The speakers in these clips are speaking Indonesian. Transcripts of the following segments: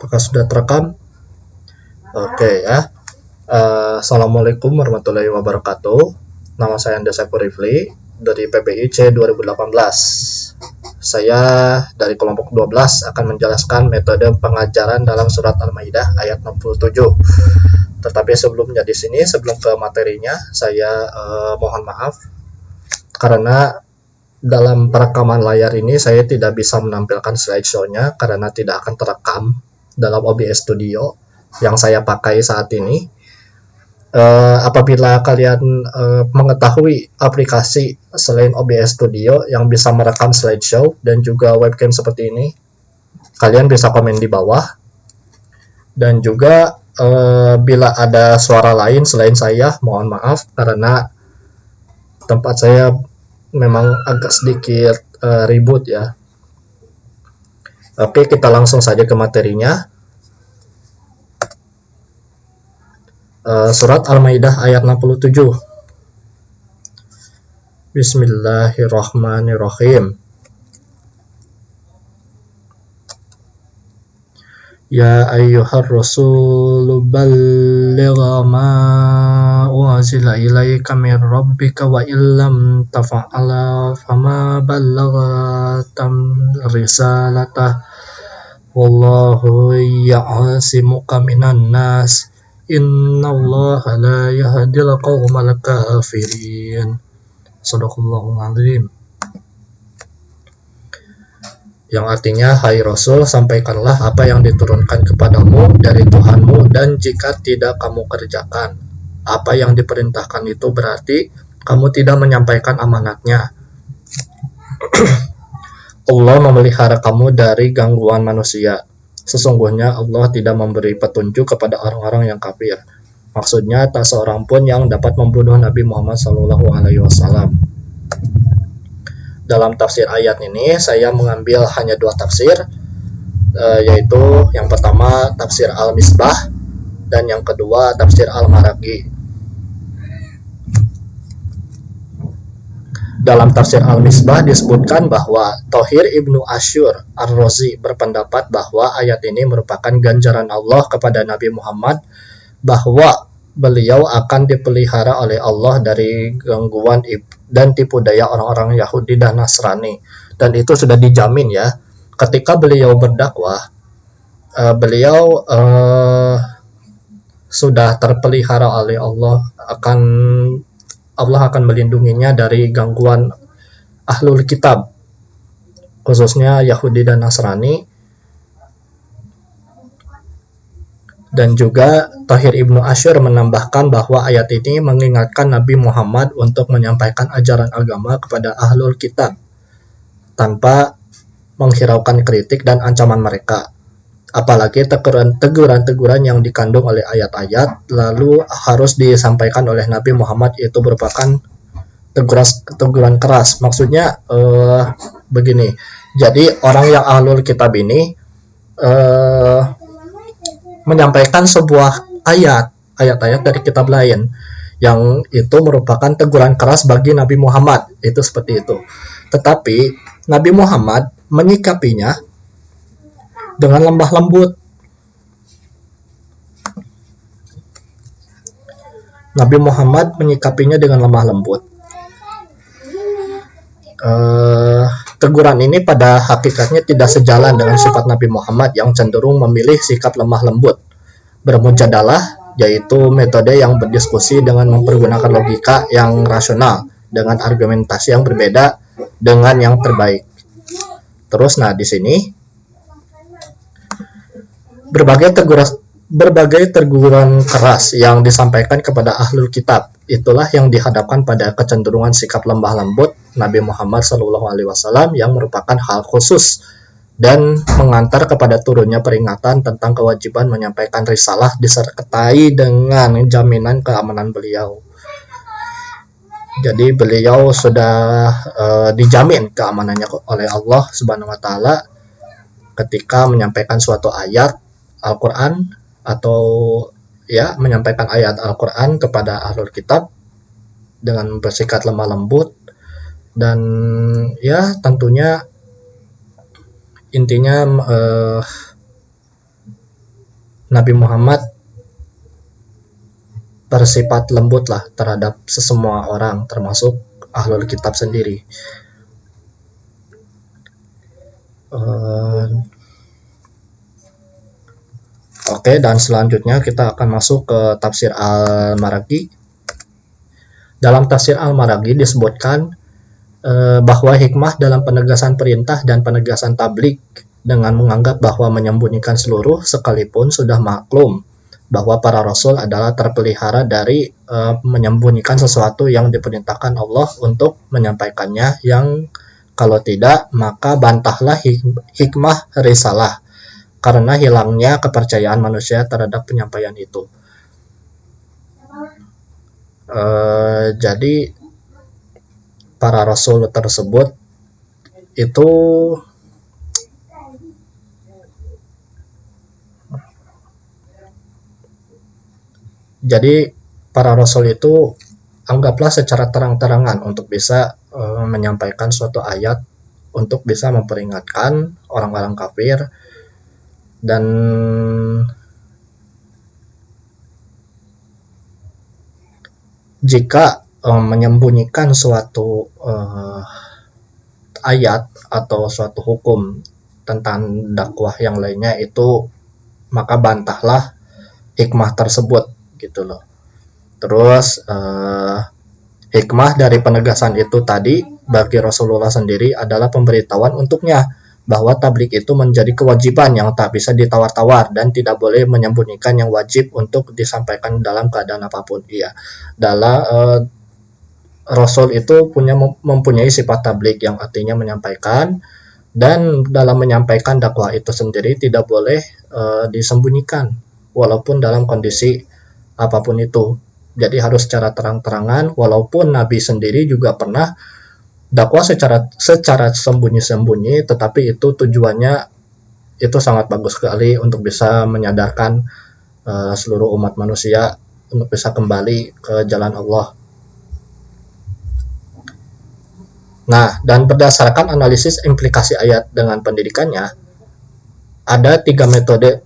Apakah sudah terekam? Oke ya. Assalamualaikum warahmatullahi wabarakatuh. Nama saya Anda Saiful Rifli dari PPIC 2018. Saya dari kelompok 12 akan menjelaskan metode pengajaran dalam surat Al-Maidah ayat 67. Tetapi sebelumnya di sini, sebelum ke materinya, saya mohon maaf karena dalam perekaman layar ini saya tidak bisa menampilkan slideshow-nya karena tidak akan terekam dalam OBS Studio yang saya pakai saat ini. Apabila kalian mengetahui aplikasi selain OBS Studio yang bisa merekam slideshow dan juga webcam seperti ini, kalian bisa komen di bawah. Dan juga bila ada suara lain selain saya, mohon maaf karena tempat saya memang agak sedikit ribut ya. Oke, kita langsung saja ke materinya. Surat Al-Maidah ayat 67. Bismillahirrahmanirrahim. Ya ayyuhar rasulu balligh ma unzila ilaika min rabbika wa illam tafa'ala fama ballaghta risalatah wallahu ya'asimuka minan nas innallaha la yahdil qaumal kafirin. Shadaqallahul azim. Yang artinya, hai Rasul, sampaikanlah apa yang diturunkan kepadamu dari Tuhanmu, dan jika tidak kamu kerjakan apa yang diperintahkan itu, berarti kamu tidak menyampaikan amanatnya. Allah memelihara kamu dari gangguan manusia. Sesungguhnya Allah tidak memberi petunjuk kepada orang-orang yang kafir. Maksudnya, tak seorang pun yang dapat membunuh Nabi Muhammad SAW. Dalam tafsir ayat ini saya mengambil hanya dua tafsir, yaitu yang pertama tafsir Al-Misbah dan yang kedua tafsir Al-Maraghi. Dalam tafsir Al-Misbah disebutkan bahwa Thohir Ibnu Ashur Ar-Razi berpendapat bahwa ayat ini merupakan ganjaran Allah kepada Nabi Muhammad bahwa beliau akan dipelihara oleh Allah dari gangguan dan tipu daya orang-orang Yahudi dan Nasrani, dan itu sudah dijamin ya. Ketika beliau berdakwah, beliau sudah terpelihara oleh Allah, Allah akan melindunginya dari gangguan ahlul kitab, khususnya Yahudi dan Nasrani. Dan juga Thohir Ibnu Ashur menambahkan bahwa ayat ini mengingatkan Nabi Muhammad untuk menyampaikan ajaran agama kepada ahlul kitab tanpa menghiraukan kritik dan ancaman mereka. Apalagi teguran-teguran yang dikandung oleh ayat-ayat lalu harus disampaikan oleh Nabi Muhammad itu merupakan teguran keras. Maksudnya begini, jadi orang yang ahlul kitab ini menyampaikan sebuah ayat-ayat dari kitab lain yang itu merupakan teguran keras bagi Nabi Muhammad, itu seperti itu. Tetapi Nabi Muhammad menyikapinya dengan lemah lembut. Nabi Muhammad menyikapinya dengan lemah lembut. Teguran ini pada hakikatnya tidak sejalan dengan sifat Nabi Muhammad yang cenderung memilih sikap lemah lembut, bermujadalah, yaitu metode yang berdiskusi dengan mempergunakan logika yang rasional dengan argumentasi yang berbeda dengan yang terbaik. Terus, di sini berbagai teguran keras yang disampaikan kepada ahlul kitab itulah yang dihadapkan pada kecenderungan sikap lemah lembut Nabi Muhammad SAW yang merupakan hal khusus dan mengantar kepada turunnya peringatan tentang kewajiban menyampaikan risalah disertai dengan jaminan keamanan beliau. Jadi beliau sudah dijamin keamanannya oleh Allah Subhanahu wa taala ketika menyampaikan suatu ayat Al-Qur'an atau ya menyampaikan ayat Al-Quran kepada ahlul kitab dengan bersikap lemah lembut. Dan ya tentunya intinya Nabi Muhammad bersifat lembut lah terhadap sesemua orang, termasuk ahlul kitab sendiri. Oke, dan selanjutnya kita akan masuk ke tafsir Al-Maraghi. Dalam tafsir Al-Maraghi disebutkan bahwa hikmah dalam penegasan perintah dan penegasan tabligh dengan menganggap bahwa menyembunyikan seluruh sekalipun sudah maklum bahwa para rasul adalah terpelihara dari menyembunyikan sesuatu yang diperintahkan Allah untuk menyampaikannya, yang kalau tidak maka bantahlah hikmah risalah karena hilangnya kepercayaan manusia terhadap penyampaian itu. Jadi para rasul tersebut itu anggaplah secara terang-terangan untuk bisa menyampaikan suatu ayat untuk bisa memperingatkan orang-orang kafir, dan jika menyembunyikan suatu ayat atau suatu hukum tentang dakwah yang lainnya itu, maka bantahlah hikmah tersebut gitu loh. Terus hikmah dari penegasan itu tadi bagi Rasulullah sendiri adalah pemberitahuan untuknya bahwa tabligh itu menjadi kewajiban yang tak bisa ditawar-tawar dan tidak boleh menyembunyikan yang wajib untuk disampaikan dalam keadaan apapun. Iya, Rasul itu mempunyai sifat tabligh yang artinya menyampaikan, dan dalam menyampaikan dakwah itu sendiri tidak boleh disembunyikan walaupun dalam kondisi apapun itu. Jadi harus secara terang-terangan, walaupun Nabi sendiri juga pernah dakwah secara sembunyi-sembunyi, tetapi itu tujuannya itu sangat bagus sekali untuk bisa menyadarkan seluruh umat manusia untuk bisa kembali ke jalan Allah. Nah, dan berdasarkan analisis implikasi ayat dengan pendidikannya, ada tiga metode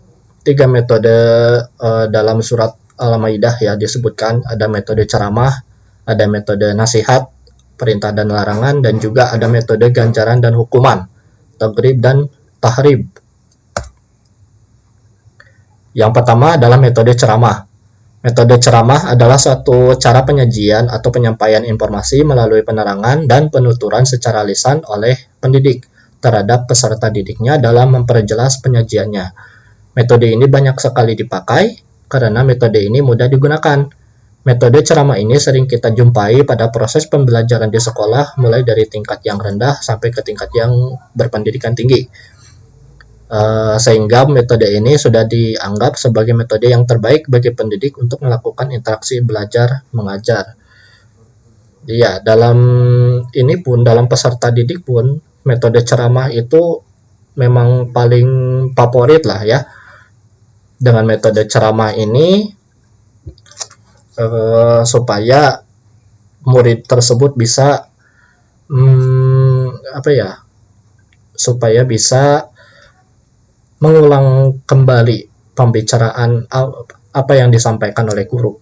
dalam surat Al-Maidah ya disebutkan. Ada metode ceramah, ada metode nasihat, perintah dan larangan, dan juga ada metode ganjaran dan hukuman, tagrib dan tahrib. Yang pertama adalah metode ceramah. Metode ceramah adalah suatu cara penyajian atau penyampaian informasi melalui penerangan dan penuturan secara lisan oleh pendidik terhadap peserta didiknya dalam memperjelas penyajiannya. Metode ini banyak sekali dipakai karena metode ini mudah digunakan. Metode ceramah ini sering kita jumpai pada proses pembelajaran di sekolah, mulai dari tingkat yang rendah sampai ke tingkat yang berpendidikan tinggi. Sehingga metode ini sudah dianggap sebagai metode yang terbaik bagi pendidik untuk melakukan interaksi belajar mengajar. Iya, dalam peserta didik pun metode ceramah itu memang paling favorit lah ya. Dengan metode ceramah ini supaya murid tersebut bisa supaya bisa mengulang kembali pembicaraan apa yang disampaikan oleh guru.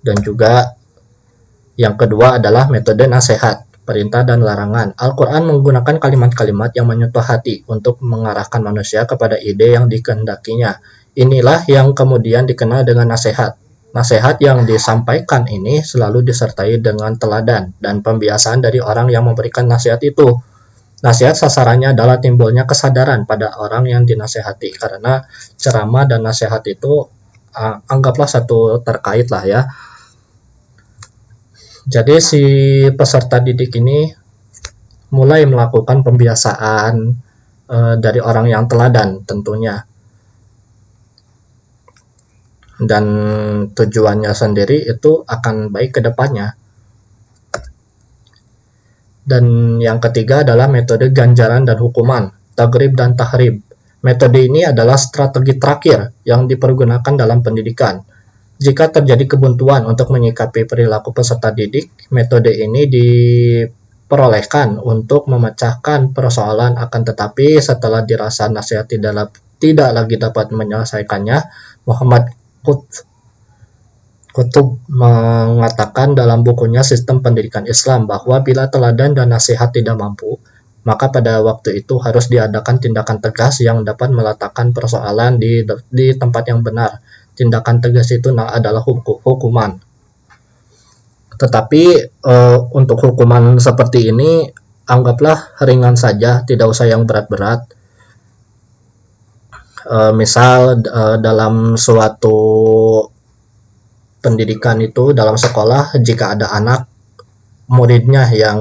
Dan juga yang kedua adalah metode nasihat, perintah dan larangan. Al-Quran menggunakan kalimat-kalimat yang menyentuh hati untuk mengarahkan manusia kepada ide yang dikehendakinya. Inilah yang kemudian dikenal dengan nasihat. Nasihat yang disampaikan ini selalu disertai dengan teladan dan pembiasaan dari orang yang memberikan nasihat itu. Nasihat sasarannya adalah timbulnya kesadaran pada orang yang dinasehati, karena ceramah dan nasihat itu anggaplah satu terkait lah ya. Jadi si peserta didik ini mulai melakukan pembiasaan dari orang yang teladan tentunya. Dan tujuannya sendiri itu akan baik ke depannya. Dan yang ketiga adalah metode ganjaran dan hukuman, tagrib dan tahrib. Metode ini adalah strategi terakhir yang dipergunakan dalam pendidikan. Jika terjadi kebuntuan untuk menyikapi perilaku peserta didik, metode ini diperolehkan untuk memecahkan persoalan, akan tetapi setelah dirasa nasihat tidak lagi dapat menyelesaikannya. Muhammad Qutb mengatakan dalam bukunya Sistem Pendidikan Islam bahwa bila teladan dan nasihat tidak mampu, maka pada waktu itu harus diadakan tindakan tegas yang dapat meletakkan persoalan di tempat yang benar. Tindakan tegas itu adalah hukuman. Tetapi untuk hukuman seperti ini anggaplah ringan saja, tidak usah yang berat-berat. Misal dalam suatu pendidikan itu, dalam sekolah, jika ada anak muridnya yang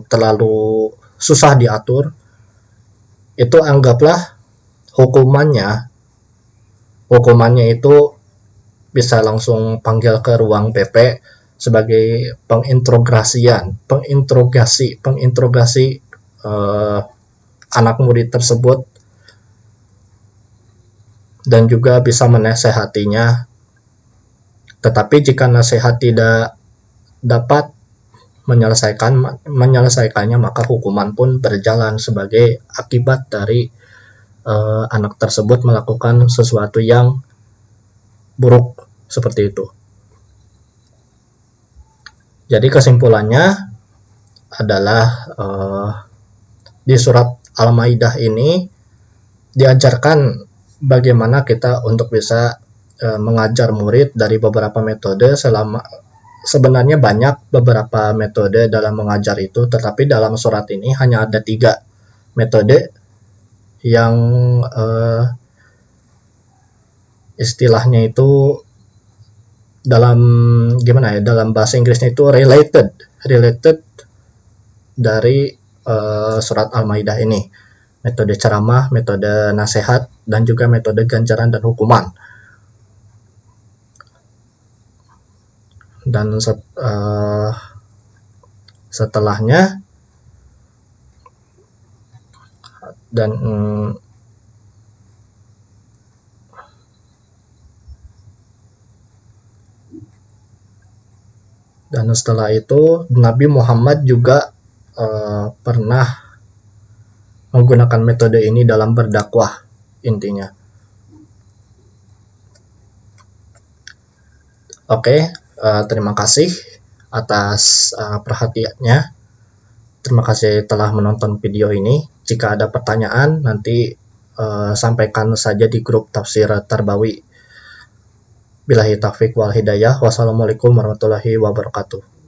terlalu susah diatur, itu anggaplah hukumannya itu bisa langsung panggil ke ruang PP sebagai penginterogasi anak murid tersebut, dan juga bisa menasehatinya. Tetapi jika nasihat tidak dapat menyelesaikannya, maka hukuman pun berjalan sebagai akibat dari anak tersebut melakukan sesuatu yang buruk seperti itu. Jadi kesimpulannya adalah di surat Al-Maidah ini diajarkan bagaimana kita untuk bisa mengajar murid dari beberapa metode. Sebenarnya banyak beberapa metode dalam mengajar itu, tetapi dalam surat ini hanya ada 3 metode yang istilahnya itu dalam bahasa Inggrisnya itu related dari surat Al-Maidah ini. Metode ceramah, metode nasihat, dan juga metode ganjaran dan hukuman. Dan setelahnya dan setelah itu Nabi Muhammad juga pernah menggunakan metode ini dalam berdakwah intinya. Oke. Terima kasih atas perhatiannya. Terima kasih telah menonton video ini. Jika ada pertanyaan, nanti sampaikan saja di grup Tafsir Tarbawi. Billahi taufiq wal hidayah. Wassalamualaikum warahmatullahi wabarakatuh.